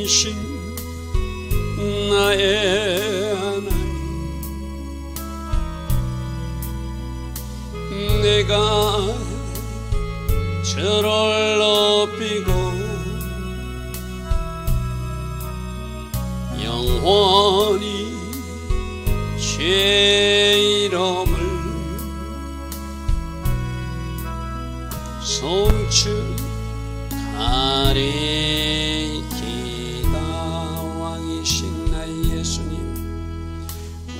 왕이신 나의 하나님, 내가 저를 높이고 영원히 주의 이름을 송축하리이다. 왕이신 나의 예수님,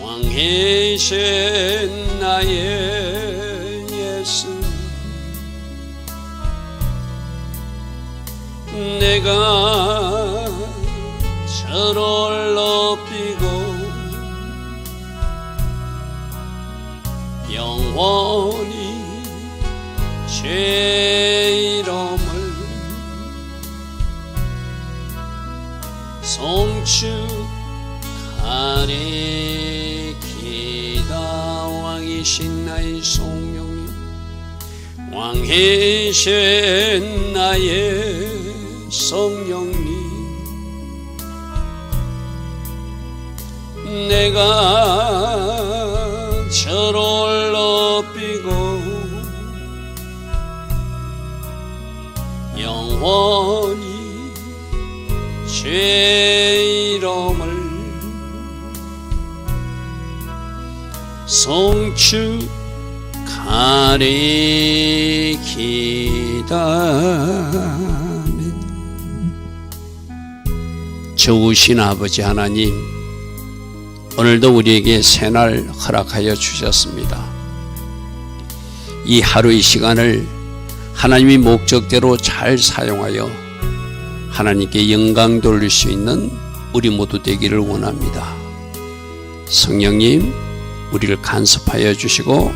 왕이신 나의 예수, 내가 저를 높이고 영원히 주의 이름을 송축하리이다. 왕이신 나의 성령님, 왕이신 나의 성령님, 내가 저를 높이고 영원히 주의 이름을 송축하리이다. 좋으신 아버지 하나님, 오늘도 우리에게 새날 허락하여 주셨습니다. 이 하루의 시간을 하나님의 목적대로 잘 사용하여 하나님께 영광 돌릴 수 있는 우리 모두 되기를 원합니다. 성령님, 우리를 간섭하여 주시고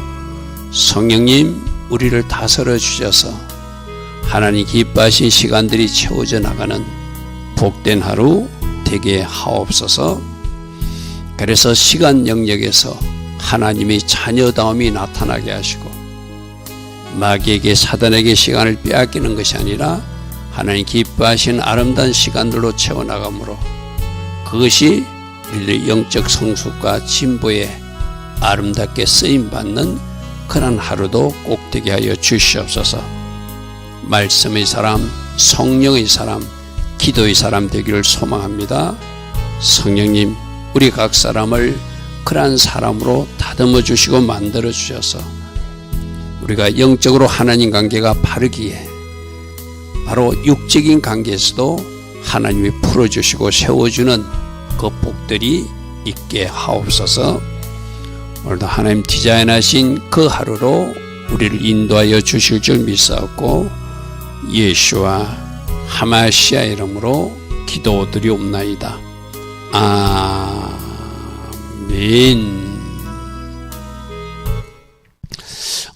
성령님, 우리를 다스려 주셔서 하나님 기뻐하신 시간들이 채워져 나가는 복된 하루 되게 하옵소서. 그래서 시간 영역에서 하나님의 자녀다움이 나타나게 하시고 마귀에게, 사단에게 시간을 빼앗기는 것이 아니라 하나님 기뻐하신 아름다운 시간들로 채워나가므로 그것이 우리의 영적 성숙과 진보에 아름답게 쓰임받는 그런 하루도 꼭 되게 하여 주시옵소서. 말씀의 사람, 성령의 사람, 기도의 사람 되기를 소망합니다. 성령님, 우리 각 사람을 그러한 사람으로 다듬어 주시고 만들어 주셔서 우리가 영적으로 하나님 관계가 바르기에 바로 육적인 관계에서도 하나님이 풀어주시고 세워주는 그 복들이 있게 하옵소서. 오늘도 하나님 디자인하신 그 하루로 우리를 인도하여 주실 줄 믿사옵고 예수와 하마시아 이름으로 기도드리옵나이다. 아멘.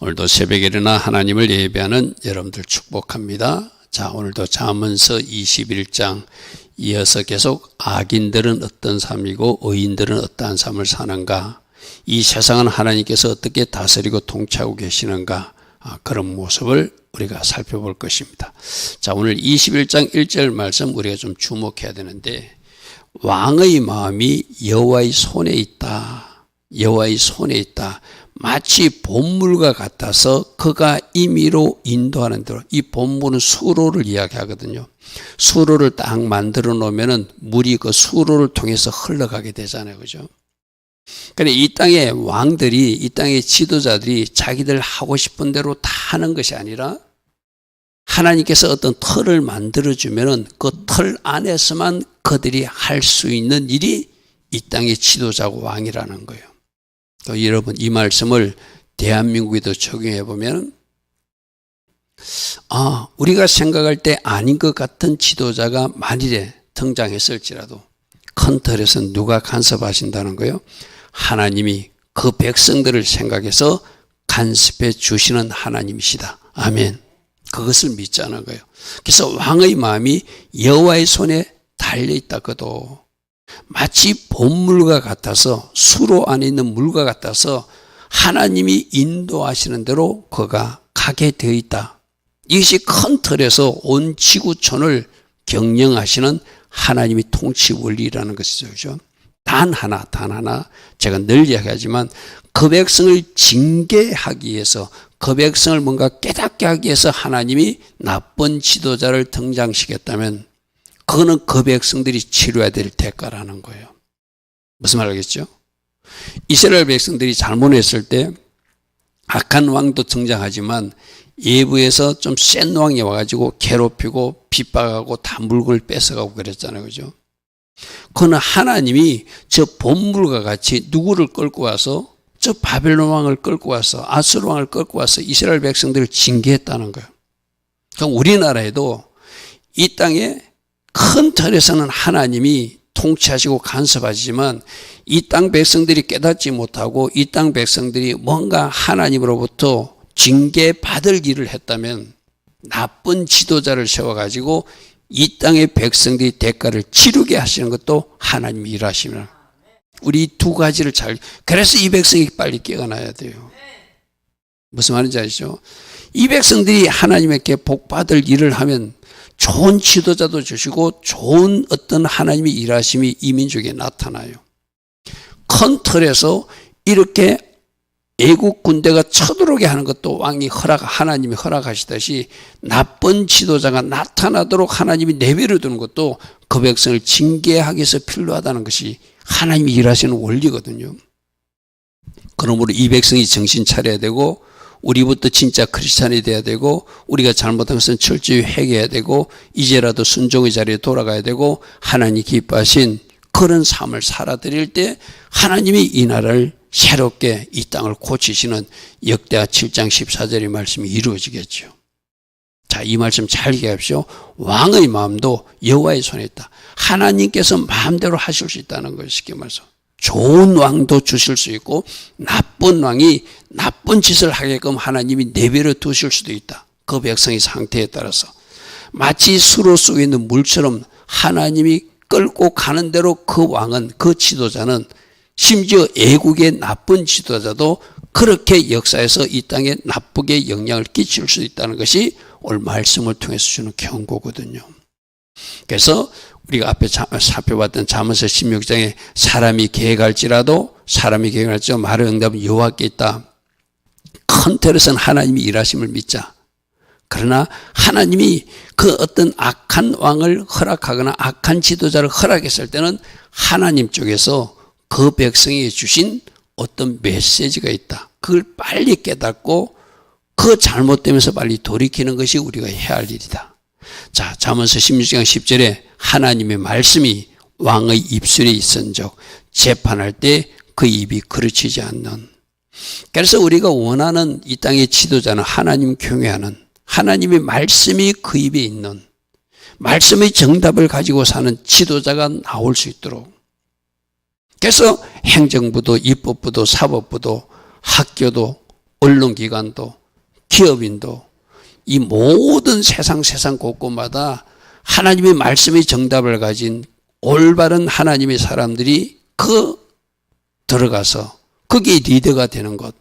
오늘도 새벽에 일어나 하나님을 예배하는 여러분들 축복합니다. 자, 오늘도 잠언서 21장 이어서 계속 악인들은 어떤 삶이고 의인들은 어떠한 삶을 사는가, 이 세상은 하나님께서 어떻게 다스리고 통치하고 계시는가, 그런 모습을 우리가 살펴볼 것입니다. 자, 오늘 21장 1절 말씀 우리가 좀 주목해야 되는데, 왕의 마음이 여호와의 손에 있다. 여호와의 손에 있다. 마치 본물과 같아서 그가 임의로 인도하는 대로. 이 본물은 수로를 이야기하거든요. 수로를 딱 만들어 놓으면은 물이 그 수로를 통해서 흘러가게 되잖아요. 그죠? 그런데 이 땅의 왕들이, 이 땅의 지도자들이 자기들 하고 싶은 대로 다 하는 것이 아니라 하나님께서 어떤 틀을 만들어주면은 그 틀 안에서만 그들이 할 수 있는 일이 이 땅의 지도자고 왕이라는 거예요. 또 여러분, 이 말씀을 대한민국에도 적용해 보면 우리가 생각할 때 아닌 것 같은 지도자가 만일에 등장했을지라도 큰 틀에서 누가 간섭하신다는 거예요? 하나님이 그 백성들을 생각해서 간섭해 주시는 하나님이시다. 아멘. 그것을 믿자는 거예요. 그래서 왕의 마음이 여호와의 손에 달려있다거도 마치 본물과 같아서, 수로 안에 있는 물과 같아서 하나님이 인도하시는 대로 그가 가게 되어 있다. 이것이 큰 틀에서 온 지구촌을 경영하시는 하나님이 통치 원리라는 것이죠. 그죠? 단 하나, 제가 늘 이야기하지만 그 백성을 징계하기 위해서, 그 백성을 뭔가 깨닫게 하기 위해서 하나님이 나쁜 지도자를 등장시켰다면 그거는 그 백성들이 치러야 될 대가라는 거예요. 무슨 말 알겠죠? 이스라엘 백성들이 잘못했을 때 악한 왕도 등장하지만 예부에서 좀 센 왕이 와가지고 괴롭히고 핍박하고 다 물건을 뺏어가고 그랬잖아요. 그죠? 그거는 하나님이 저 본물과 같이 누구를 끌고 와서 저 바벨론 왕을 끌고 와서 아수르 왕을 끌고 와서 이스라엘 백성들을 징계했다는 거예요. 그럼 우리나라에도 이 땅에 큰 틀에서는 하나님이 통치하시고 간섭하시지만 이 땅 백성들이 깨닫지 못하고 이 땅 백성들이 뭔가 하나님으로부터 징계받을 일을 했다면 나쁜 지도자를 세워가지고 이 땅의 백성들이 대가를 치르게 하시는 것도 하나님이 일하시면 우리 두 가지를 그래서 이 백성이 빨리 깨어나야 돼요. 무슨 말인지 아시죠? 이 백성들이 하나님에게 복받을 일을 하면 좋은 지도자도 주시고 좋은 어떤 하나님의 일하심이 이 민족에 나타나요. 큰 틀에서 이렇게 애국 군대가 쳐들어오게 하는 것도 하나님이 허락하시듯이 나쁜 지도자가 나타나도록 하나님이 내버려 두는 것도 그 백성을 징계하기 위해서 필요하다는 것이 하나님이 일하시는 원리거든요. 그러므로 이 백성이 정신 차려야 되고 우리부터 진짜 크리스찬이 돼야 되고 우리가 잘못한 것은 철저히 회개해야 되고 이제라도 순종의 자리에 돌아가야 되고 하나님이 기뻐하신 그런 삶을 살아드릴 때 하나님이 이 나라를 새롭게 이 땅을 고치시는 역대하 7장 14절의 말씀이 이루어지겠죠. 자, 이 말씀 잘 기억하십시오. 왕의 마음도 여호와의 손에 있다. 하나님께서 마음대로 하실 수 있다는 것을 쉽게 말해서 좋은 왕도 주실 수 있고 나쁜 왕이 나쁜 짓을 하게끔 하나님이 내버려 두실 수도 있다. 그 백성의 상태에 따라서 마치 수로 속에 있는 물처럼 하나님이 끌고 가는 대로 그 왕은, 그 지도자는 심지어 애국의 나쁜 지도자도 그렇게 역사에서 이 땅에 나쁘게 영향을 끼칠 수 있다는 것이 오늘 말씀을 통해서 주는 경고거든요. 그래서 우리가 앞에 살펴봤던 잠언서 16장에 사람이 계획할지라도 말의 응답은 여호와께 있다. 큰 틀에서는 하나님이 일하심을 믿자. 그러나 하나님이 그 어떤 악한 왕을 허락하거나 악한 지도자를 허락했을 때는 하나님 쪽에서 그 백성에게 주신 어떤 메시지가 있다. 그걸 빨리 깨닫고 그 잘못되면서 빨리 돌이키는 것이 우리가 해야 할 일이다. 자, 잠언서 16장 10절에 하나님의 말씀이 왕의 입술에 있은즉 재판할 때 그 입이 그르치지 않는. 그래서 우리가 원하는 이 땅의 지도자는 하나님 경외하는, 하나님의 말씀이 그 입에 있는, 말씀의 정답을 가지고 사는 지도자가 나올 수 있도록. 그래서 행정부도 입법부도 사법부도 학교도 언론기관도 기업인도 이 모든 세상 곳곳마다 하나님의 말씀의 정답을 가진 올바른 하나님의 사람들이 들어가서 거기에 리더가 되는 것.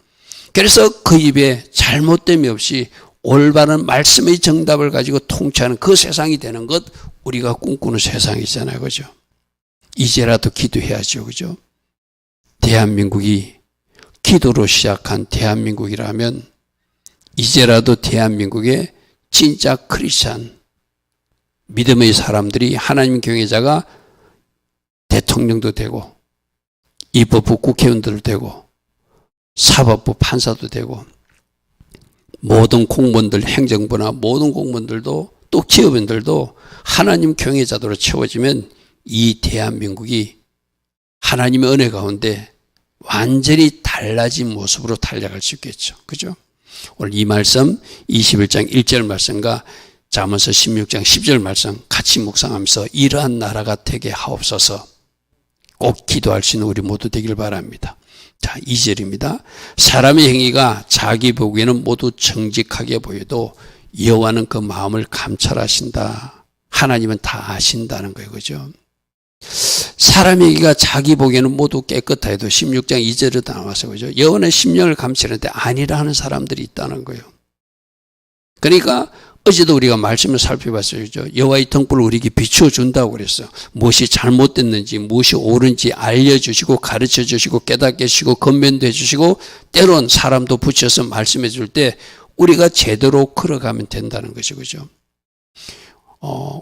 그래서 그 입에 잘못됨이 없이 올바른 말씀의 정답을 가지고 통치하는 그 세상이 되는 것, 우리가 꿈꾸는 세상이잖아요. 그죠? 이제라도 기도해야죠. 그죠? 대한민국이 기도로 시작한 대한민국이라면 이제라도 대한민국에 진짜 크리스찬 믿음의 사람들이, 하나님 경외자가 대통령도 되고 입법부 국회의원들도 되고 사법부 판사도 되고 모든 공무원들, 행정부나 모든 공무원들도 또 기업인들도 하나님 경외자들로 채워지면 이 대한민국이 하나님의 은혜 가운데 완전히 달라진 모습으로 달려갈 수 있겠죠. 그죠? 오늘 이 말씀 21장 1절 말씀과 잠언서 16장 10절 말씀 같이 묵상하면서 이러한 나라가 되게 하옵소서 꼭 기도할 수 있는 우리 모두 되길 바랍니다. 자, 2절입니다. 사람의 행위가 자기 보기에는 모두 정직하게 보여도 여호와는 그 마음을 감찰하신다. 하나님은 다 아신다는 거예요. 그죠? 사람의 행위가 자기 보기에는 모두 깨끗하 해도 16장 2절에도 나와서 그죠? 여호와는 심령을 감찰하는데 아니라 하는 사람들이 있다는 거예요. 그러니까 어제도 우리가 말씀을 살펴봤어요. 그죠? 여호와의 등불을 우리에게 비추어 준다고 그랬어요. 무엇이 잘못됐는지, 무엇이 옳은지 알려주시고 가르쳐 주시고 깨닫게 해주시고 건면도 해주시고 때론 사람도 붙여서 말씀해 줄 때 우리가 제대로 걸어가면 된다는 것이 그죠?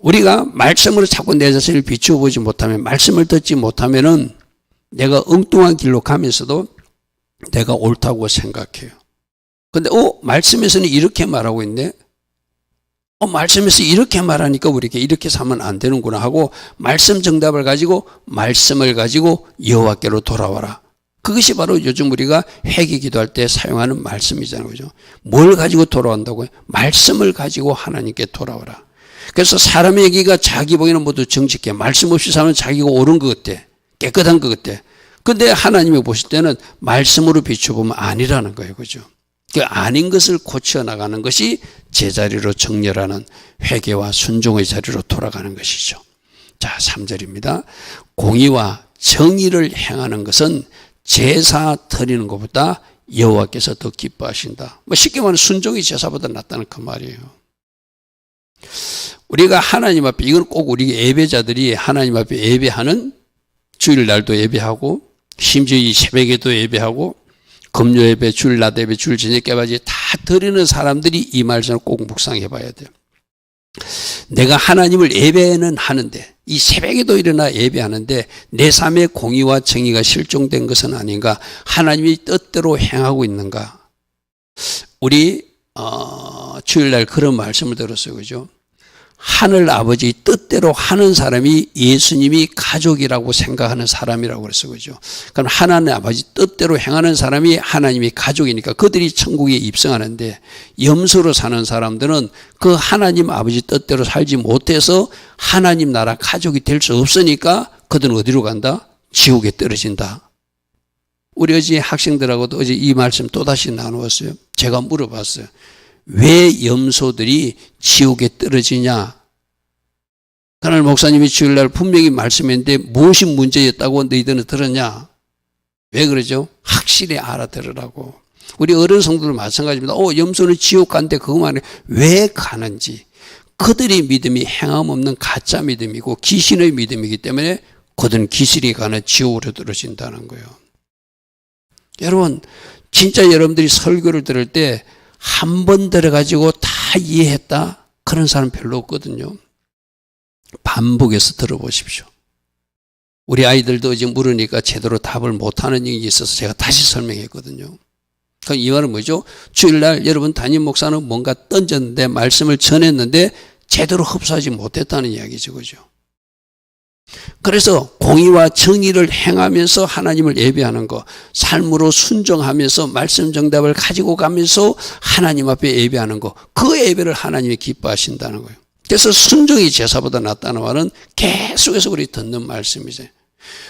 우리가 말씀으로 자꾸 내 자신을 비추어 보지 못하면, 말씀을 듣지 못하면은 내가 엉뚱한 길로 가면서도 내가 옳다고 생각해요. 근데 말씀에서는 이렇게 말하고 있네. 말씀에서 이렇게 말하니까 우리에게 이렇게 살면 안 되는구나 하고 말씀 정답을 가지고 말씀을 가지고 여호와께로 돌아와라. 그것이 바로 요즘 우리가 회개 기도할 때 사용하는 말씀이잖아요. 그죠? 뭘 가지고 돌아온다고요? 말씀을 가지고 하나님께 돌아오라. 그래서 사람의 얘기가 자기 보기에는 모두 정직해. 말씀 없이 살면 자기가 옳은 것 같아. 깨끗한 것 같아. 근데 하나님이 보실 때는 말씀으로 비춰보면 아니라는 거예요. 그죠? 그 아닌 것을 고쳐 나가는 것이 제자리로 정렬하는 회개와 순종의 자리로 돌아가는 것이죠. 자, 3절입니다. 공의와 정의를 행하는 것은 제사 드리는 것보다 여호와께서 더 기뻐하신다. 쉽게 말하면 순종이 제사보다 낫다는 그 말이에요. 우리가 하나님 앞에, 이건 꼭 우리 예배자들이 하나님 앞에 예배하는, 주일날도 예배하고 심지어 이 새벽에도 예배하고 금요 예배, 주일 낮 예배, 주일 저녁 예배까지 다 드리는 사람들이 이 말씀을 꼭 묵상해 봐야 돼요. 내가 하나님을 예배는 하는데, 이 새벽에도 일어나 예배하는데 내 삶의 공의와 정의가 실종된 것은 아닌가? 하나님이 뜻대로 행하고 있는가? 우리 주일날 그런 말씀을 들었어요. 그죠? 하늘 아버지 뜻대로 하는 사람이 예수님이 가족이라고 생각하는 사람이라고 그랬어요. 그죠? 그럼 하나님 아버지 뜻대로 행하는 사람이 하나님이 가족이니까 그들이 천국에 입성하는데, 염소로 사는 사람들은 그 하나님 아버지 뜻대로 살지 못해서 하나님 나라 가족이 될 수 없으니까 그들은 어디로 간다? 지옥에 떨어진다. 우리 어제 학생들하고도 어제 이 말씀 또다시 나누었어요. 제가 물어봤어요. 왜 염소들이 지옥에 떨어지냐? 그날 목사님이 주일날 분명히 말씀했는데 무엇이 문제였다고 너희들은 들었냐? 왜 그러죠? 확실히 알아들으라고. 우리 어른 성도들 마찬가지입니다. 염소는 지옥 간대. 그것만 해. 왜 가는지. 그들의 믿음이 행함 없는 가짜 믿음이고 귀신의 믿음이기 때문에 그들은 귀신이 가는 지옥으로 떨어진다는 거예요. 여러분, 진짜 여러분들이 설교를 들을 때 한 번 들어가지고 다 이해했다? 그런 사람 별로 없거든요. 반복해서 들어보십시오. 우리 아이들도 이제 물으니까 제대로 답을 못하는 일이 있어서 제가 다시 설명했거든요. 그럼 이 말은 뭐죠? 주일날 여러분 담임 목사는 뭔가 던졌는데, 말씀을 전했는데 제대로 흡수하지 못했다는 이야기죠. 그죠? 그래서 공의와 정의를 행하면서 하나님을 예배하는 것, 삶으로 순종하면서 말씀 정답을 가지고 가면서 하나님 앞에 예배하는 것, 그 예배를 하나님이 기뻐하신다는 거예요. 그래서 순종이 제사보다 낫다는 말은 계속해서 우리 듣는 말씀이죠.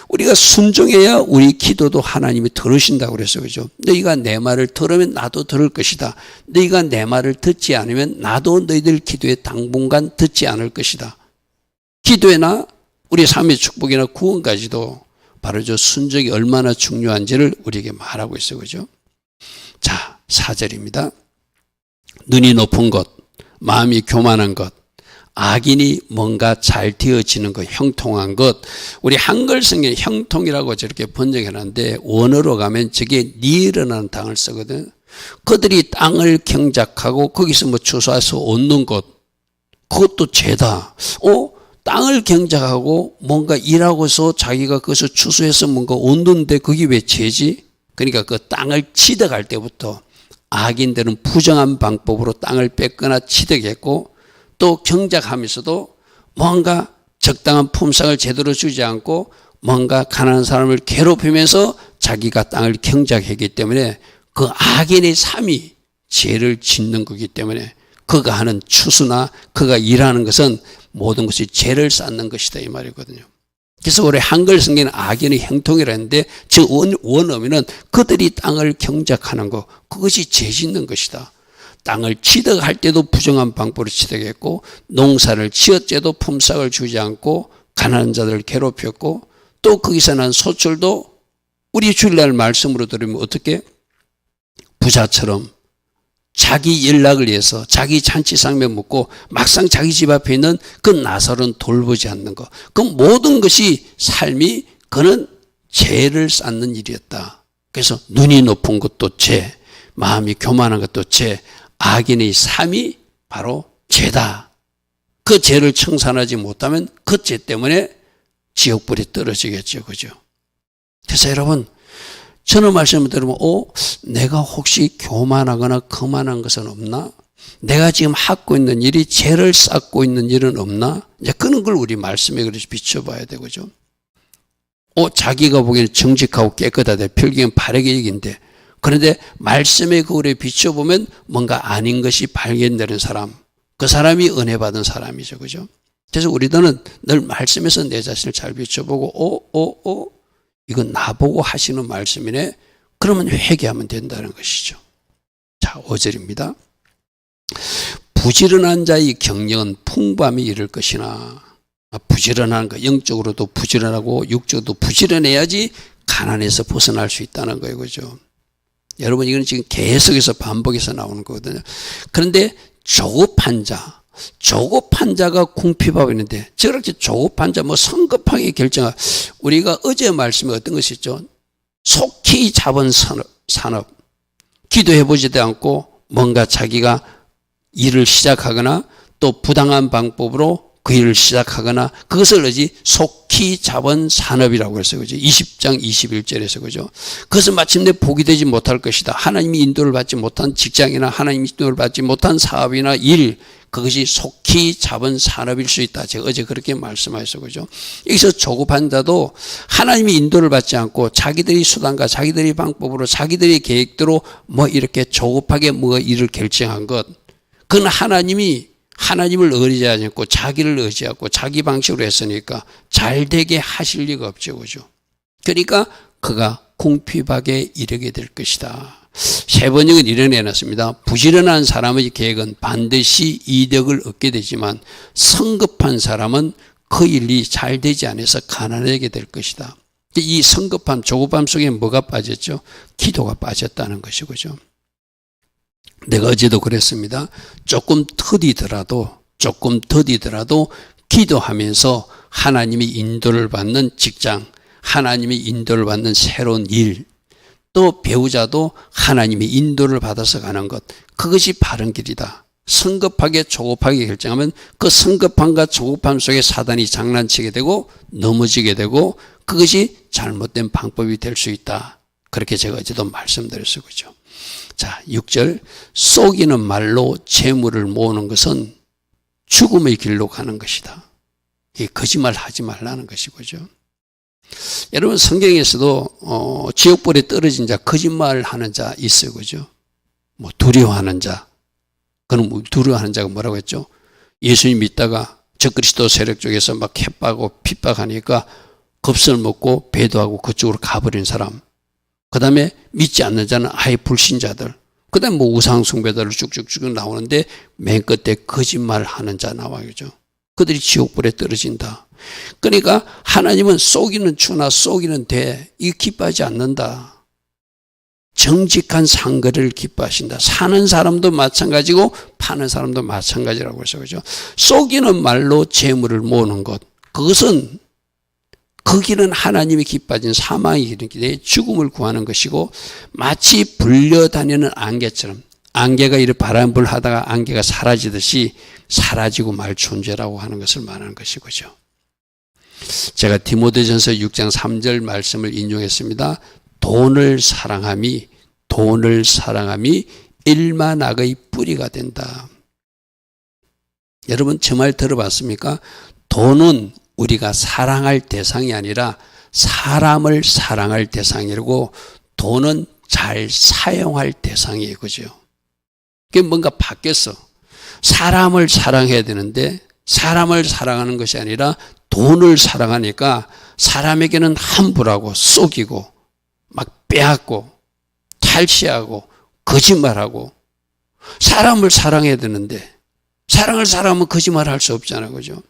우리가 순종해야 우리 기도도 하나님이 들으신다고 그랬어요. 그죠? 너희가 내 말을 들으면 나도 들을 것이다. 너희가 내 말을 듣지 않으면 나도 너희들 기도에 당분간 듣지 않을 것이다. 기도에나 우리 삶의 축복이나 구원까지도 바로 저 순종이 얼마나 중요한지를 우리에게 말하고 있어요. 그죠? 자, 4절입니다. 눈이 높은 것, 마음이 교만한 것, 악인이 뭔가 잘 되어지는 것, 형통한 것. 우리 한글 성경에 형통이라고 저렇게 번역해놨는데 원어로 가면 저게 니르라는 단어를 쓰거든. 그들이 땅을 경작하고 거기서 뭐 주워서 얻는 것, 그것도 죄다. 땅을 경작하고 뭔가 일하고서 자기가 그것을 추수해서 뭔가 얻는데 그게 왜 죄지? 그러니까 그 땅을 취득할 때부터 악인들은 부정한 방법으로 땅을 뺏거나 취득했고, 또 경작하면서도 뭔가 적당한 품삯을 제대로 주지 않고 뭔가 가난한 사람을 괴롭히면서 자기가 땅을 경작했기 때문에 그 악인의 삶이 죄를 짓는 거기 때문에 그가 하는 추수나 그가 일하는 것은 모든 것이 죄를 쌓는 것이다 이 말이거든요. 그래서 우리 한글 성경에는 악인의 형통이라는데 저 원어민은 그들이 땅을 경작하는 것, 그것이 죄 짓는 것이다. 땅을 취득할 때도 부정한 방법으로 취득했고, 농사를 지을 때도 품삯을 주지 않고 가난한 자들을 괴롭혔고, 또 거기서 난 소출도 우리 주일날 말씀으로 들으면 어떻게? 부자처럼 자기 연락을 위해서 자기 잔치상면 묻고 막상 자기 집 앞에 있는 그 나사로는 돌보지 않는 것. 그 모든 것이 삶이 그는 죄를 쌓는 일이었다. 그래서 눈이 높은 것도 죄, 마음이 교만한 것도 죄, 악인의 삶이 바로 죄다. 그 죄를 청산하지 못하면 그 죄 때문에 지옥불이 떨어지겠죠. 그죠? 그래서 여러분, 저는 말씀을 들으면, 내가 혹시 교만하거나 거만한 것은 없나? 내가 지금 하고 있는 일이 죄를 쌓고 있는 일은 없나? 이제 그런 걸 우리 말씀에 그렇게 비춰봐야 되고죠. 자기가 보기에는 정직하고 깨끗하대. 필경은 바르게 얘기인데. 그런데 말씀의 거울에 비춰보면 뭔가 아닌 것이 발견되는 사람. 그 사람이 은혜 받은 사람이죠. 그죠? 그래서 우리들은 늘 말씀에서 내 자신을 잘 비춰보고, 이건 나보고 하시는 말씀이네. 그러면 회개하면 된다는 것이죠. 자, 5절입니다. 부지런한 자의 경영은 풍부함이 이를 것이나. 부지런한 거, 영적으로도 부지런하고 육적으로도 부지런해야지 가난에서 벗어날 수 있다는 거예요. 그죠? 여러분, 이건 지금 계속해서 반복해서 나오는 거거든요. 그런데 조급한 자가 궁핍하고 있는데 저렇게 조급한 자, 성급하게 결정한, 우리가 어제 말씀에 어떤 것이 있죠? 속히 잡은 산업. 기도해보지도 않고 뭔가 자기가 일을 시작하거나 또 부당한 방법으로 그 일을 시작하거나 그것을 속히 잡은 산업이라고 했어요. 그죠? 20장 21절에서 그죠? 그것은 마침내 복이 되지 못할 것이다. 하나님이 인도를 받지 못한 직장이나 하나님이 인도를 받지 못한 사업이나 일, 그것이 속히 잡은 산업일 수 있다. 제가 어제 그렇게 말씀하셨어요. 그죠? 여기서 조급한 자도 하나님이 인도를 받지 않고 자기들의 수단과 자기들의 방법으로 자기들의 계획대로 이렇게 조급하게 일을 결정한 것. 그건 하나님을 의지하지 않고 자기를 의지하고 자기 방식으로 했으니까 잘 되게 하실 리가 없죠. 그죠? 그러니까 그가 궁핍하게 이르게 될 것이다. 세 번역은 이런 해놨습니다. 부지런한 사람의 계획은 반드시 이득을 얻게 되지만 성급한 사람은 그 일이 잘 되지 않아서 가난하게 될 것이다. 이 성급함, 조급함 속에 뭐가 빠졌죠? 기도가 빠졌다는 것이죠. 내가 어제도 그랬습니다. 조금 더디더라도 기도하면서 하나님이 인도를 받는 직장, 하나님이 인도를 받는 새로운 일, 또 배우자도 하나님이 인도를 받아서 가는 것, 그것이 바른 길이다. 성급하게 조급하게 결정하면 그 성급함과 조급함 속에 사단이 장난치게 되고 넘어지게 되고 그것이 잘못된 방법이 될 수 있다. 그렇게 제가 어제도 말씀드렸어요. 그죠? 자, 6절. 속이는 말로 재물을 모으는 것은 죽음의 길로 가는 것이다. 이 거짓말 하지 말라는 것이죠. 여러분, 성경에서도 지옥불에 떨어진 자, 거짓말 하는 자 있어요. 그죠? 두려워하는 자. 그럼 두려워하는 자가 뭐라고 했죠? 예수님 믿다가 적그리스도 세력 쪽에서 막 해빠고 핍박하니까 겁을 먹고 배도하고 그쪽으로 가버린 사람. 그 다음에 믿지 않는 자는 아예 불신자들. 그 다음에 우상 숭배자들 쭉쭉쭉 나오는데 맨 끝에 거짓말 하는 자 나와요. 그죠? 그들이 지옥불에 떨어진다. 그러니까 하나님은 속이는 추나 속이는 대, 이 기뻐하지 않는다. 정직한 상거래를 기뻐하신다. 사는 사람도 마찬가지고 파는 사람도 마찬가지라고 해서 그죠? 속이는 말로 재물을 모으는 것. 그것은 그 길은 하나님이 기뻐하신 사망의 길인데 죽음을 구하는 것이고 마치 불려다니는 안개처럼 안개가 이렇게 바람불 하다가 안개가 사라지듯이 사라지고 말 존재라고 하는 것을 말하는 것이죠. 제가 디모데전서 6장 3절 말씀을 인용했습니다. 돈을 사랑함이 일만 악의 뿌리가 된다. 여러분 저 말 들어봤습니까? 돈은 우리가 사랑할 대상이 아니라 사람을 사랑할 대상이고 돈은 잘 사용할 대상이에요. 그죠? 그게 뭔가 바뀌었어. 사람을 사랑해야 되는데 사람을 사랑하는 것이 아니라 돈을 사랑하니까 사람에게는 함부로하고 속이고 막 빼앗고 탈취하고 거짓말하고 사람을 사랑해야 되는데 사랑을 사랑하면 거짓말할 수 없잖아요. 그죠?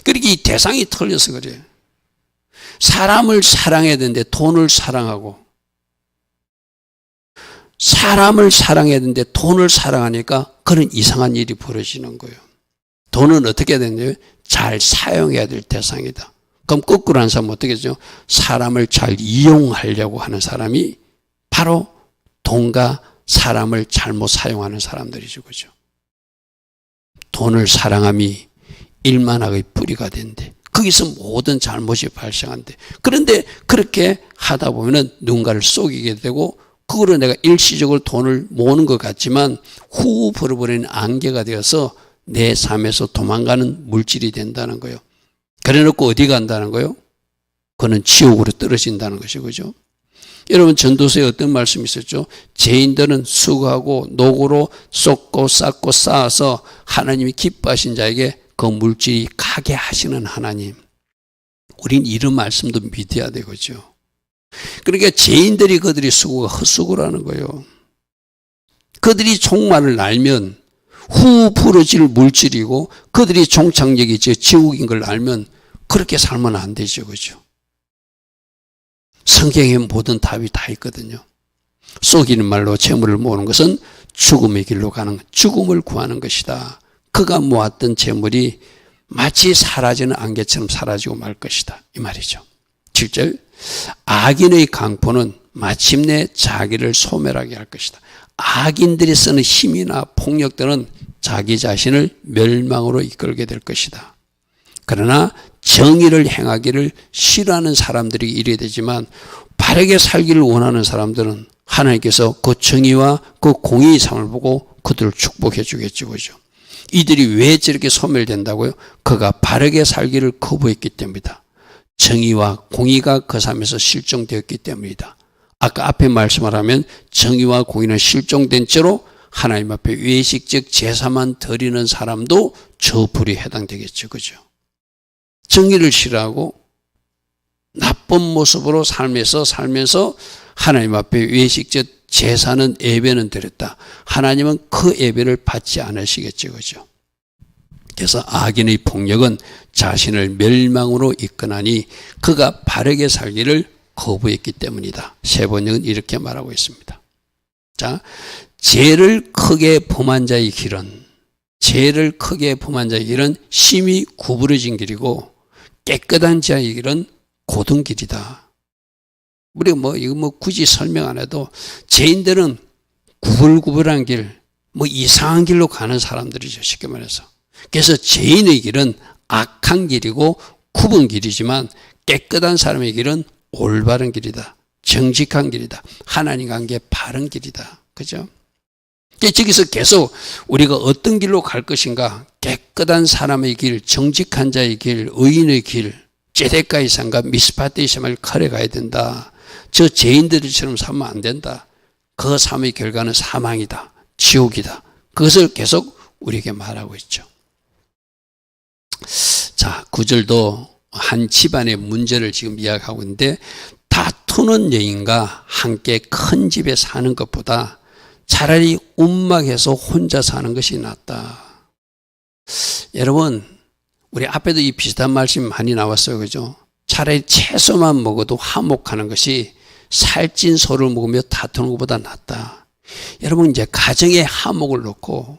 그러니까 이 대상이 틀려서 그래요. 사람을 사랑해야 되는데 돈을 사랑하고 사람을 사랑해야 되는데 돈을 사랑하니까 그런 이상한 일이 벌어지는 거예요. 돈은 어떻게 되냐면 잘 사용해야 될 대상이다. 그럼 거꾸로 하는 사람은 어떻게 되죠? 사람을 잘 이용하려고 하는 사람이 바로 돈과 사람을 잘못 사용하는 사람들이죠. 그죠? 돈을 사랑함이 일만하의 뿌리가 된대. 거기서 모든 잘못이 발생한대. 그런데 그렇게 하다 보면은 누군가를 속이게 되고 그거로 내가 일시적으로 돈을 모으는 것 같지만 후 벌어버리는 안개가 되어서 내 삶에서 도망가는 물질이 된다는 거예요. 그래놓고 어디 간다는 거예요? 그는 지옥으로 떨어진다는 것이 그죠? 여러분 전도서에 어떤 말씀이 있었죠? 죄인들은 수고하고 노고로 쏟고 쌓고 쌓아서 하나님이 기뻐하신 자에게 그 물질이 가게 하시는 하나님. 우린 이런 말씀도 믿어야 되겠죠. 그러니까 죄인들이 그들이 수고가 헛수고라는 거예요. 그들이 종말을 알면 후 부러질 물질이고 그들이 종착역이 지옥인 걸 알면 그렇게 살면 안 되죠. 그죠? 성경에 모든 답이 다 있거든요. 속이는 말로 재물을 모으는 것은 죽음의 길로 가는 죽음을 구하는 것이다. 그가 모았던 재물이 마치 사라지는 안개처럼 사라지고 말 것이다. 이 말이죠. 7절 악인의 강포는 마침내 자기를 소멸하게 할 것이다. 악인들이 쓰는 힘이나 폭력들은 자기 자신을 멸망으로 이끌게 될 것이다. 그러나 정의를 행하기를 싫어하는 사람들이 이래 되지만 바르게 살기를 원하는 사람들은 하나님께서 그 정의와 그 공의의 삶을 보고 그들을 축복해 주겠죠. 그죠? 이들이 왜 저렇게 소멸된다고요? 그가 바르게 살기를 거부했기 때문이다. 정의와 공의가 그 삶에서 실종되었기 때문이다. 아까 앞에 말씀을 하면 정의와 공의는 실종된 채로 하나님 앞에 외식적 제사만 드리는 사람도 저 불에 해당되겠죠. 그죠? 정의를 싫어하고 나쁜 모습으로 살면서 하나님 앞에 외식적 제사는 예배는 드렸다. 하나님은 그 예배를 받지 않으시겠죠. 그죠? 그래서 악인의 폭력은 자신을 멸망으로 이끌나니 그가 바르게 살기를 거부했기 때문이다. 세 번역은 이렇게 말하고 있습니다. 자, 죄를 크게 범한 자의 길은 심히 구부러진 길이고 깨끗한 자의 길은 고든 길이다. 우리가 이거 굳이 설명 안 해도 죄인들은 구불구불한 길, 이상한 길로 가는 사람들이죠. 쉽게 말해서. 그래서 죄인의 길은 악한 길이고 굽은 길이지만 깨끗한 사람의 길은 올바른 길이다. 정직한 길이다. 하나님과 함께 바른 길이다. 그죠? 저기서 계속 우리가 어떤 길로 갈 것인가? 깨끗한 사람의 길, 정직한 자의 길, 의인의 길, 제데까의 산과 미스파트의 산을 걸어가야 된다. 저 죄인들처럼 살면 안 된다. 그 삶의 결과는 사망이다. 지옥이다. 그것을 계속 우리에게 말하고 있죠. 자, 9절도 한 집안의 문제를 지금 이야기하고 있는데 다투는 여인과 함께 큰 집에 사는 것보다 차라리 움막에서 혼자 사는 것이 낫다. 여러분, 우리 앞에도 이 비슷한 말씀이 많이 나왔어요. 그죠? 차라리 채소만 먹어도 화목하는 것이 살찐 소를 먹으며 다투는 것보다 낫다. 여러분, 이제 가정에 화목을 놓고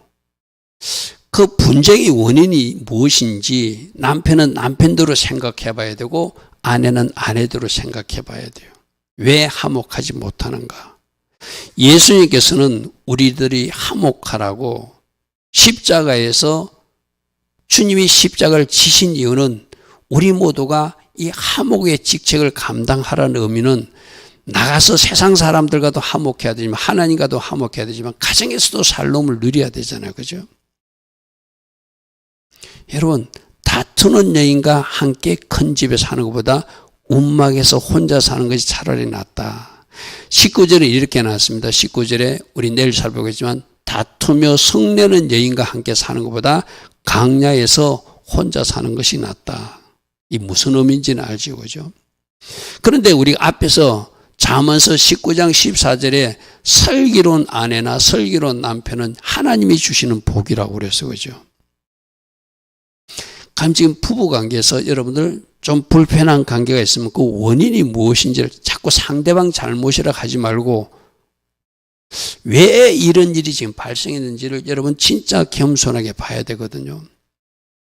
그 분쟁의 원인이 무엇인지 남편은 남편대로 생각해 봐야 되고 아내는 아내대로 생각해 봐야 돼요. 왜 화목하지 못하는가? 예수님께서는 우리들이 화목하라고 십자가에서 주님이 십자가를 지신 이유는 우리 모두가 이 화목의 직책을 감당하라는 의미는 나가서 세상 사람들과도 화목해야 되지만 하나님과도 화목해야 되지만 가정에서도 살롬을 누려야 되잖아요. 그죠? 여러분, 다투는 여인과 함께 큰 집에 사는 것보다 움막에서 혼자 사는 것이 차라리 낫다. 19절에 이렇게 나왔습니다. 19절에 우리 내일 살펴보겠지만 다투며 성내는 여인과 함께 사는 것보다 강야에서 혼자 사는 것이 낫다. 이 무슨 의미인지는 알죠. 그죠? 그런데 우리 앞에서 잠언서 19장 14절에 슬기로운 아내나 슬기로운 남편은 하나님이 주시는 복이라고 그랬어요. 그죠? 그럼 지금 부부관계에서 여러분들 좀 불편한 관계가 있으면 그 원인이 무엇인지를 자꾸 상대방 잘못이라 하지 말고 왜 이런 일이 지금 발생했는지를 여러분 진짜 겸손하게 봐야 되거든요.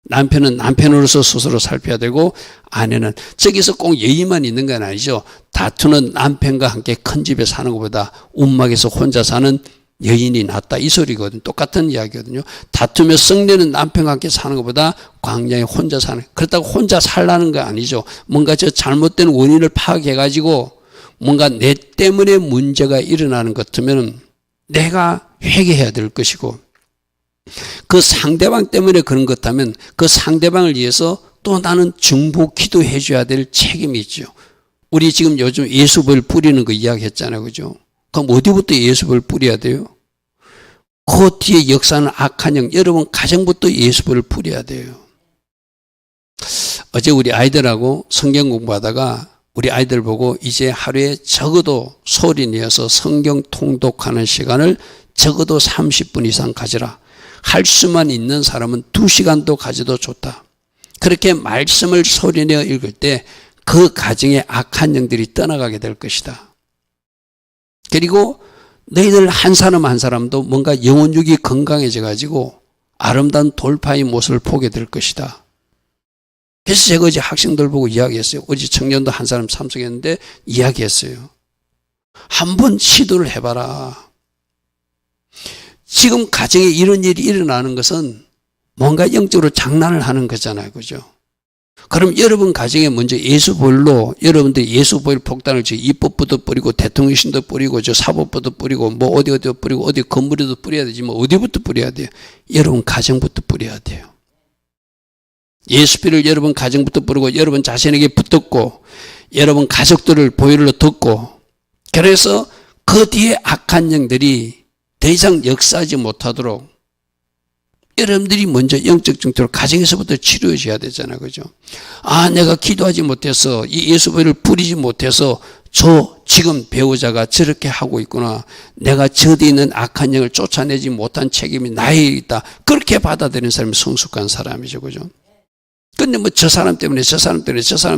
남편은 남편으로서 스스로 살펴야 되고, 아내는 저기서 꼭 여인만 있는 건 아니죠. 다투는 남편과 함께 큰 집에 사는 것보다 움막에서 혼자 사는 여인이 낫다, 이 소리거든요. 똑같은 이야기거든요. 다투며 썩내는 남편과 함께 사는 것보다 광야에 혼자 사는, 그렇다고 혼자 살라는 거 아니죠. 뭔가 저 잘못된 원인을 파악해가지고 뭔가 내 때문에 문제가 일어나는 것 같으면 내가 회개해야 될 것이고, 그 상대방 때문에 그런 것 같다면 그 상대방을 위해서 또 나는 중보 기도해 줘야 될 책임이 있죠. 우리 지금 요즘 예수벌 뿌리는 거 이야기했잖아요. 그죠? 그럼 어디부터 예수벌 뿌려야 돼요? 그 뒤에 역사는 악한 영, 여러분 가정부터 예수벌을 뿌려야 돼요. 어제 우리 아이들하고 성경 공부하다가 우리 아이들 보고 이제 하루에 적어도 소리 내어서 성경 통독하는 시간을 적어도 30분 이상 가지라. 할 수만 있는 사람은 2시간도 가져도 좋다. 그렇게 말씀을 소리내어 읽을 때 그 가정에 악한 영들이 떠나가게 될 것이다. 그리고 너희들 한 사람 한 사람도 뭔가 영혼육이 건강해져 가지고 아름다운 돌파의 모습을 보게 될 것이다. 그래서 제가 어제 학생들 보고 이야기했어요. 어제 청년도 한 사람 참석했는데 이야기했어요. 한번 시도를 해봐라. 지금 가정에 이런 일이 일어나는 것은 뭔가 영적으로 장난을 하는 거잖아요. 그죠? 그럼 여러분 가정에 먼저 예수보일로 여러분들이 예수보일 폭탄을 저 입법부도 뿌리고 대통령신도 뿌리고 저 사법부도 뿌리고 뭐 어디도 뿌리고 어디 건물에도 뿌려야 되지만 어디부터 뿌려야 돼요? 여러분 가정부터 뿌려야 돼요. 예수피를 여러분 가정부터 뿌리고 여러분 자신에게 붙었고 여러분 가족들을 보혈로 덮고, 그래서 그 뒤에 악한 영들이 더 이상 역사하지 못하도록 여러분들이 먼저 영적 증표를 가정에서부터 치료해 줘야 되잖아요. 그죠? 아, 내가 기도하지 못해서 이 예수보혈을 뿌리지 못해서 저 지금 배우자가 저렇게 하고 있구나. 내가 저 뒤에 있는 악한 영을 쫓아내지 못한 책임이 나에 있다. 그렇게 받아들이는 사람이 성숙한 사람이죠. 그죠? 근데 뭐 저 사람 때문에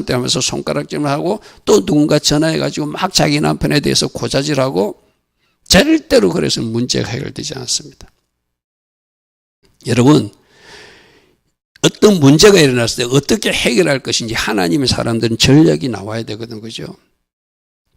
하면서 손가락질을 하고 또 누군가 전화해가지고 막 자기 남편에 대해서 고자질하고, 절대로 그래서 문제가 해결되지 않습니다. 여러분, 어떤 문제가 일어났을 때 어떻게 해결할 것인지 하나님의 사람들은 전략이 나와야 되거든. 그죠?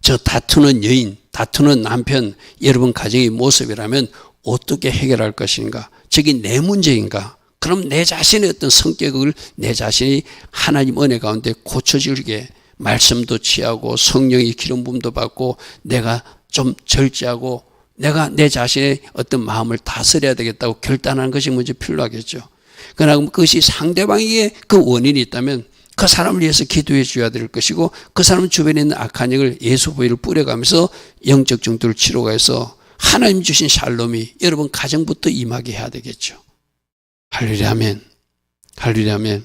저 다투는 여인, 다투는 남편, 여러분 가정의 모습이라면 어떻게 해결할 것인가? 저게 내 문제인가? 그럼 내 자신의 어떤 성격을 내 자신이 하나님 은혜 가운데 고쳐지게 말씀도 취하고 성령의 기름 부음도 받고 내가 좀 절제하고 내가 내 자신의 어떤 마음을 다스려야 되겠다고 결단하는 것이 먼저 필요하겠죠. 그러나 그것이 상대방에게 그 원인이 있다면 그 사람을 위해서 기도해 줘야 될 것이고, 그 사람 주변에 있는 악한 영을 예수보혈을 뿌려가면서 영적 중도를 치료해서 하나님 주신 샬롬이 여러분 가정부터 임하게 해야 되겠죠. 할렐루야 아멘. 할렐루야 아멘.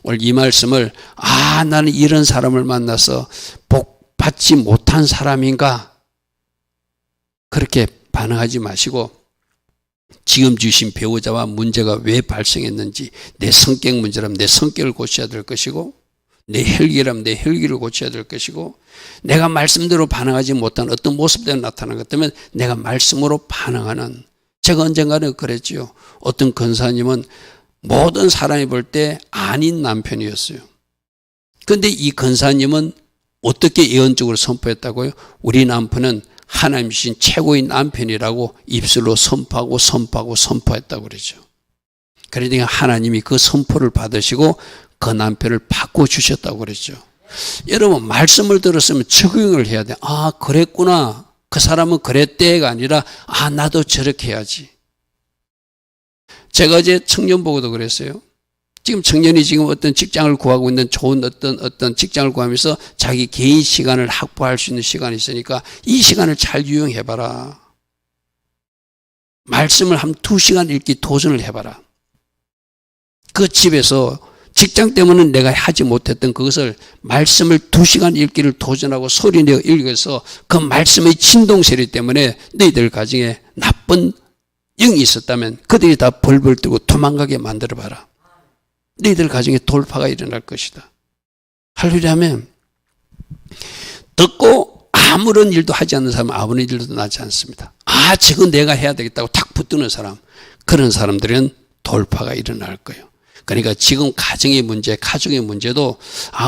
오늘 이 말씀을 나는 이런 사람을 만나서 복 받지 못한 사람인가? 그렇게 반응하지 마시고 지금 주신 배우자와 문제가 왜 발생했는지, 내 성격 문제라면 내 성격을 고쳐야 될 것이고, 내 혈기라면 내 혈기를 고쳐야 될 것이고, 내가 말씀대로 반응하지 못한 어떤 모습대로 나타나는 것 때문에 내가 말씀으로 반응하는, 제가 언젠가는 그랬지요. 어떤 권사님은 모든 사람이 볼 때 아닌 남편이었어요. 그런데 이 권사님은 어떻게 예언적으로 선포했다고요? 우리 남편은 하나님 주신 최고의 남편이라고 입술로 선포했다고 그러죠. 그러니까 하나님이 그 선포를 받으시고 그 남편을 바꿔주셨다고 그러죠. 여러분 말씀을 들었으면 적용을 해야 돼. 그랬구나. 그 사람은 그랬대가 아니라 나도 저렇게 해야지. 제가 어제 청년 보고도 그랬어요. 지금 청년이 지금 어떤 직장을 구하고 있는 좋은 어떤 직장을 구하면서 자기 개인 시간을 확보할 수 있는 시간이 있으니까 이 시간을 잘 유용해봐라. 말씀을 한 2시간 읽기 도전을 해봐라. 그 집에서 직장 때문에 내가 하지 못했던 그것을 말씀을 2시간 읽기를 도전하고 소리내어 읽어서 그 말씀의 진동세리 때문에 너희들 가정에 나쁜 영이 있었다면 그들이 다 벌벌 뜨고 도망가게 만들어봐라. 너희들 가정에 돌파가 일어날 것이다. 할렐루야 하면 듣고 아무런 일도 하지 않는 사람은 아무런 일도 나지 않습니다. 저건 내가 해야 되겠다고 탁 붙드는 사람, 그런 사람들은 돌파가 일어날 거예요. 그러니까 지금 가정의 문제, 가족의 문제도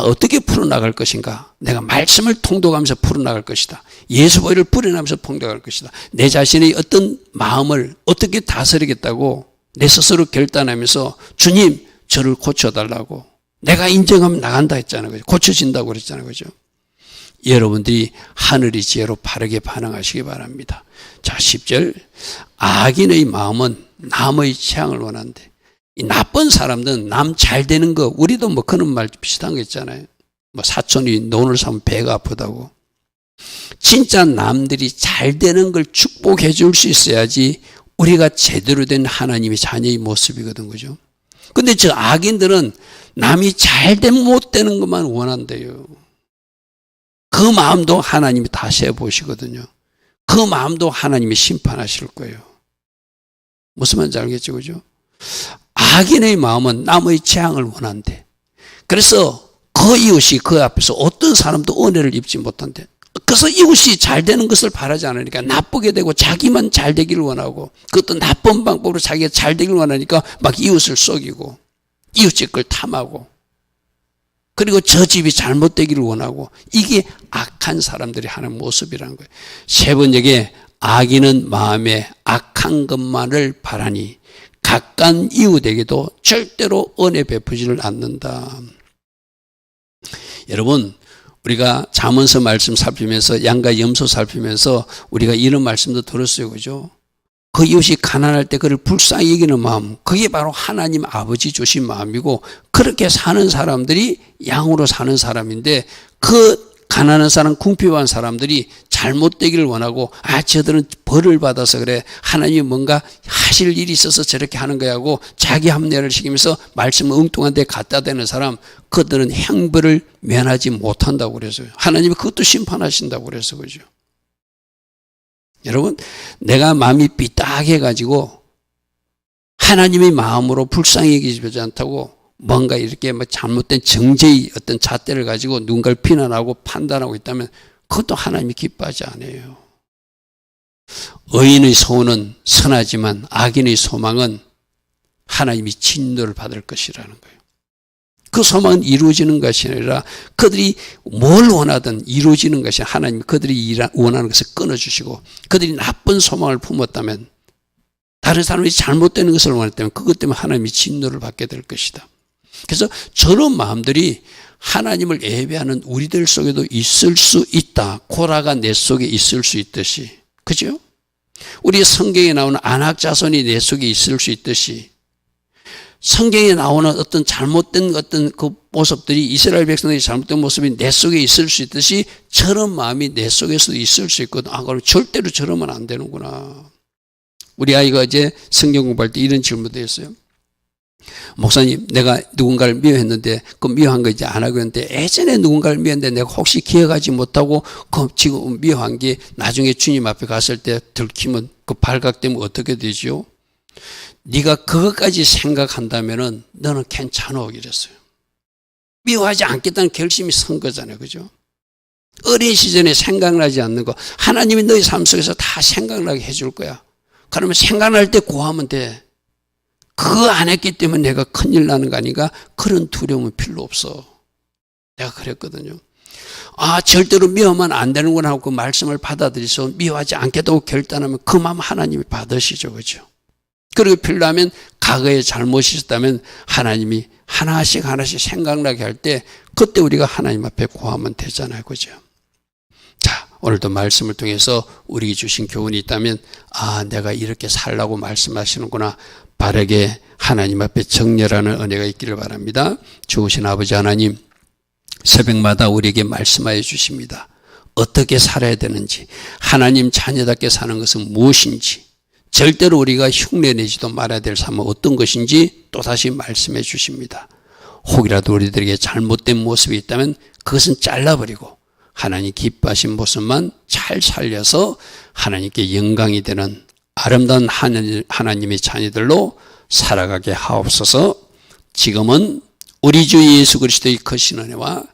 어떻게 풀어나갈 것인가. 내가 말씀을 통독하면서 풀어나갈 것이다. 예수 보혈을 뿌려나면서 통독할 것이다. 내 자신의 어떤 마음을 어떻게 다스리겠다고 내 스스로 결단하면서 주님 저를 고쳐달라고 내가 인정하면 나간다 했잖아요. 고쳐진다고 그랬잖아요. 그죠? 여러분들이 하늘의 지혜로 바르게 반응하시기 바랍니다. 자, 10절. 악인의 마음은 남의 재앙을 원한대. 이 나쁜 사람들은 남 잘 되는 거, 우리도 뭐 그런 말 비슷한 거 있잖아요. 뭐 사촌이 논을 사면 배가 아프다고. 진짜 남들이 잘 되는 걸 축복해 줄 수 있어야지 우리가 제대로 된 하나님의 자녀의 모습이거든, 그죠? 근데 저 악인들은 남이 잘 되면 못 되는 것만 원한대요. 그 마음도 하나님이 다시 해보시거든요. 그 마음도 하나님이 심판하실 거예요. 무슨 말인지 알겠죠, 그죠? 악인의 마음은 남의 재앙을 원한대. 그래서 그 이웃이 그 앞에서 어떤 사람도 은혜를 입지 못한대. 그래서 이웃이 잘 되는 것을 바라지 않으니까 나쁘게 되고 자기만 잘 되기를 원하고 그것도 나쁜 방법으로 자기가 잘 되기를 원하니까 막 이웃을 속이고 이웃의 걸 탐하고 그리고 저 집이 잘못되기를 원하고 이게 악한 사람들이 하는 모습이라는 거예요. 세 번째에 악인은 마음에 악한 것만을 바라니 가까운 이웃에게도 절대로 은혜 베푸지를 않는다. 여러분, 우리가 잠언서 말씀 살피면서 양과 염소 살피면서 우리가 이런 말씀도 들었어요. 그죠? 그 이웃이 가난할 때 그를 불쌍히 여기는 마음, 그게 바로 하나님 아버지 주신 마음이고 그렇게 사는 사람들이 양으로 사는 사람인데 그 가난한 사람, 궁핍한 사람들이 잘못되기를 원하고 저들은 벌을 받아서 그래. 하나님이 뭔가 하실 일이 있어서 저렇게 하는 거야 하고 자기 합리화를 시키면서 말씀을 엉뚱한 데 갖다 대는 사람, 그들은 형벌을 면하지 못한다고 그래서요. 하나님이 그것도 심판하신다고 그래서 그죠. 여러분, 내가 마음이 삐딱해가지고 하나님의 마음으로 불쌍히 여기지 않다고 뭔가 이렇게 잘못된 정죄의 어떤 잣대를 가지고 누군가를 비난하고 판단하고 있다면 그것도 하나님이 기뻐하지 않아요. 의인의 소원은 선하지만 악인의 소망은 하나님이 진노를 받을 것이라는 거예요. 그 소망은 이루어지는 것이 아니라 그들이 뭘 원하든 이루어지는 것이 하나님이 그들이 원하는 것을 끊어주시고 그들이 나쁜 소망을 품었다면 다른 사람이 잘못되는 것을 원했다면 그것 때문에 하나님이 진노를 받게 될 것이다. 그래서 저런 마음들이 하나님을 예배하는 우리들 속에도 있을 수 있다. 고라가 내 속에 있을 수 있듯이. 그죠? 우리 성경에 나오는 안악 자손이 내 속에 있을 수 있듯이 성경에 나오는 어떤 잘못된 어떤 그 모습들이 이스라엘 백성들이 잘못된 모습이 내 속에 있을 수 있듯이 저런 마음이 내 속에서도 있을 수 있거든. 그럼 절대로 저러면 안 되는구나. 우리 아이가 어제 성경 공부할 때 이런 질문도 했어요. 목사님, 내가 누군가를 미워했는데 그 미워한 거 이제 안 하고 있는데 예전에 누군가를 미워했는데 내가 혹시 기억하지 못하고 그 지금 미워한 게 나중에 주님 앞에 갔을 때 들키면 그 발각되면 어떻게 되죠? 네가 그것까지 생각한다면은 너는 괜찮아 이랬어요. 미워하지 않겠다는 결심이 선 거잖아요. 그죠? 어린 시절에 생각나지 않는 거 하나님이 너희 삶 속에서 다 생각나게 해줄 거야. 그러면 생각날 때 구하면 돼. 그거 안 했기 때문에 내가 큰일 나는 거 아닌가? 그런 두려움은 필요 없어. 내가 그랬거든요. 절대로 미워하면 안 되는구나 하고 그 말씀을 받아들여서 미워하지 않겠다고 결단하면 그 마음 하나님이 받으시죠. 그죠? 그리고 필요하면 과거에 잘못이 있었다면 하나님이 하나씩 생각나게 할 때 그때 우리가 하나님 앞에 구하면 되잖아요. 그죠? 자, 오늘도 말씀을 통해서 우리에게 주신 교훈이 있다면 내가 이렇게 살라고 말씀하시는구나. 바르게 하나님 앞에 정렬하는 은혜가 있기를 바랍니다. 좋으신 아버지 하나님, 새벽마다 우리에게 말씀하여 주십니다. 어떻게 살아야 되는지, 하나님 자녀답게 사는 것은 무엇인지, 절대로 우리가 흉내내지도 말아야 될 삶은 어떤 것인지 또다시 말씀해 주십니다. 혹이라도 우리들에게 잘못된 모습이 있다면 그것은 잘라버리고 하나님 기뻐하신 모습만 잘 살려서 하나님께 영광이 되는 아름다운 하나님의 자녀들로 살아가게 하옵소서. 지금은 우리 주 예수 그리스도의 크신 은혜와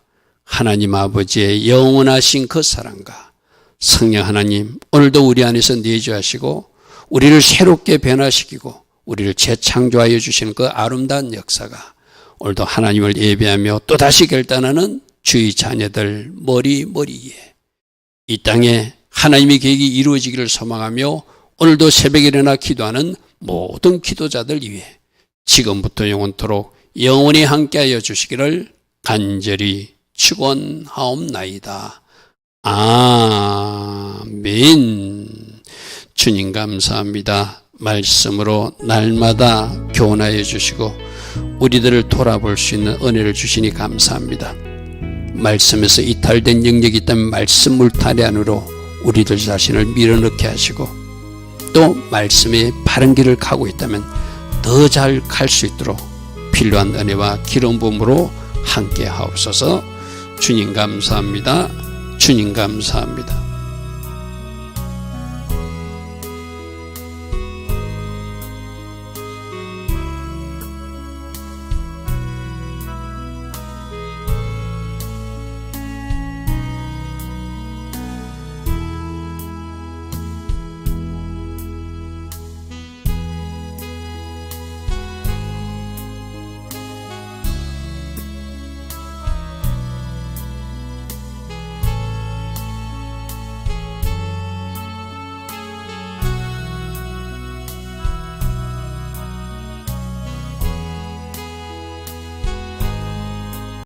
하나님 아버지의 영원하신 그 사랑과 성령 하나님, 오늘도 우리 안에서 내주하시고 우리를 새롭게 변화시키고 우리를 재창조하여 주시는 그 아름다운 역사가 오늘도 하나님을 예배하며 또다시 결단하는 주의 자녀들 머리에 이 땅에 하나님의 계획이 이루어지기를 소망하며 오늘도 새벽에 일어나 기도하는 모든 기도자들 위해 지금부터 영원토록 영원히 함께하여 주시기를 간절히 축원하옵나이다. 아멘. 주님 감사합니다. 말씀으로 날마다 교훈하여 주시고 우리들을 돌아볼 수 있는 은혜를 주시니 감사합니다. 말씀에서 이탈된 영역이 있다면 말씀 물타리 안으로 우리들 자신을 밀어넣게 하시고 또 말씀의 바른 길을 가고 있다면 더 잘 갈 수 있도록 필요한 은혜와 기름 부음으로 함께 하옵소서. 주님 감사합니다. 주님 감사합니다.